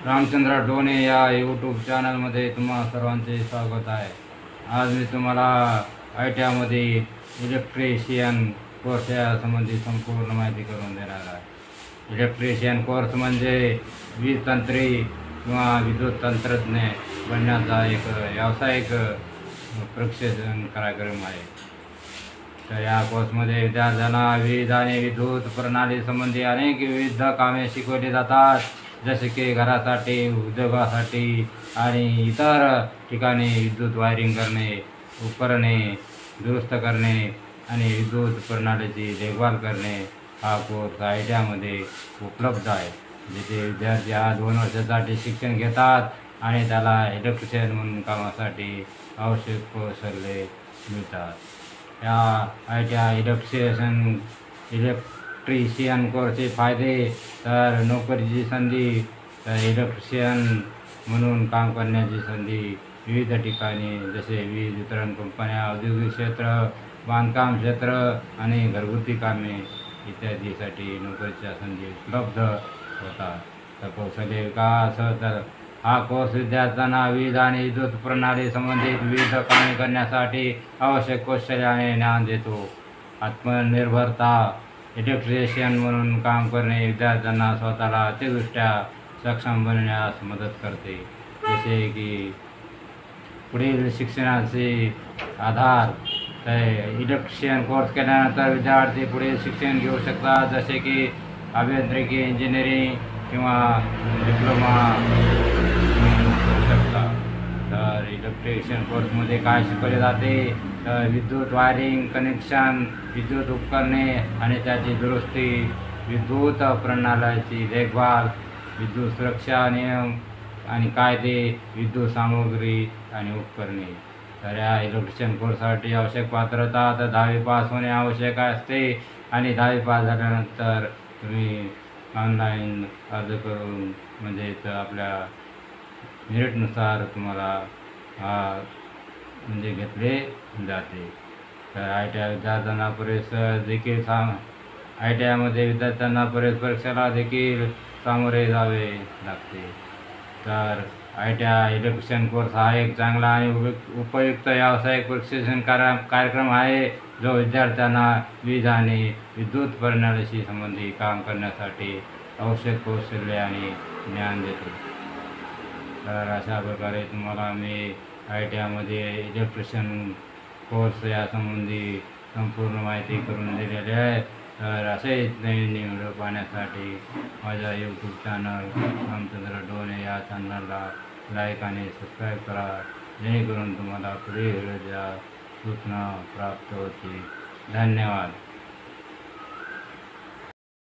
रामचंद्र डोने या यूट्यूब चॅनलमध्ये तुम्हा सर्वांचे स्वागत आहे। आज मी तुम्हाला ITIमध्ये इलेक्ट्रिशियन कोर्स या संबंधी संपूर्ण माहिती करून देणार आहे। इलेक्ट्रिशियन कोर्स म्हणजे वीज तंत्री किंवा विद्युत तंत्रज्ञ बनण्याचा एक व्यावसायिक प्रशिक्षण कार्यक्रम आहे। तर या कोर्समध्ये विद्यार्थ्यांना वीज आणि विद्युत प्रणाली संबंधी अनेक विविध कामे शिकवली जातात, जसे की घरासाठी, उद्योगासाठी आणि इतर ठिकाणी विद्युत वायरिंग करणे, उपकरणे दुरुस्त करणे आणि विद्युत प्रणालीची देखभाल करणे। हा कोर्स ITIमध्ये उपलब्ध आहे, जिथे विद्यार्थी 2 वर्षासाठी शिक्षण घेतात आणि त्याला इलेक्ट्रिशियन म्हणून कामासाठी आवश्यक कौशल्ये मिळतात। या ITI इलेक्ट्रिशियन कोर्सचे फायदे तर नोकरीची संधी, तर इलेक्ट्रिशियन म्हणून काम करण्याची संधी विविध ठिकाणी, जसे वीज वितरण कंपन्या, औद्योगिक क्षेत्र, बांधकाम क्षेत्र आणि घरगुती कामे इत्यादीसाठी नोकरीच्या संधी उपलब्ध होतात। तर कौशल्य विकास, तर हा कोर्स विद्यार्थ्यांना वीज आणि विद्युत प्रणाली संबंधित विविध कामे करण्यासाठी आवश्यक कौशल्य आणि ज्ञान देतो। आत्मनिर्भरता, इलेक्ट्रिशियन म्हणून काम करणे विद्यार्थ्यांना स्वतःला आर्थिकदृष्ट्या सक्षम बनण्यास मदत करते, जसे की पुढील शिक्षणाचे आधार। तर इलेक्ट्रिशियन कोर्स केल्यानंतर विद्यार्थी पुढील शिक्षण घेऊ शकतात, जसे की अभियांत्रिकी, इंजिनिअरिंग किंवा डिप्लोमा करू शकतात। तर इलेक्ट्रिशियन कोर्समध्ये काय शिकवले जाते, तर विद्युत वायरिंग, कनेक्शन, विद्युत उपकरणे आणि त्याची दुरुस्ती, विद्युत प्रणालीची देखभाल, विद्युत सुरक्षा नियम आणि कायदे, विद्युत सामग्री आणि उपकरणे। तर या इलेक्ट्रिशियन कोर्ससाठी आवश्यक पात्रता, तर 10वी पास होणे आवश्यक असते आणि 10वी पास झाल्यानंतर तुम्ही ऑनलाईन अर्ज करून, म्हणजे तर आपल्या मेरिटनुसार तुम्हाला म्हणजे घेतले जाते। तर ITI विद्यार्थ्यांना प्रवेश देखील ITIमध्ये विद्यार्थ्यांना प्रवेश परीक्षेला देखील सामोरे जावे लागते। तर ITI इलेक्ट्रिशियन कोर्स हा एक चांगला आणि उपयुक्त व्यावसायिक प्रशिक्षण कार्यक्रम आहे, जो विद्यार्थ्यांना वीज आणि विद्युत प्रणालीशी संबंधित काम करण्यासाठी आवश्यक कौशल्य आणि ज्ञान देतो। तर अशा प्रकारे तुम्हाला मी ITIमध्ये इलेक्ट्रिशियन कोर्स या संबंधी संपूर्ण माहिती करून दिलेली आहे। तर असेच नवीन व्हिडिओ पाहण्यासाठी माझ्या यूट्यूब चॅनल रामचंद्र डोने या चॅनलला लाईक आणि सबस्क्राईब करा, जेणेकरून तुम्हाला पुढील व्हिडिओच्या सूचना प्राप्त होतील। धन्यवाद।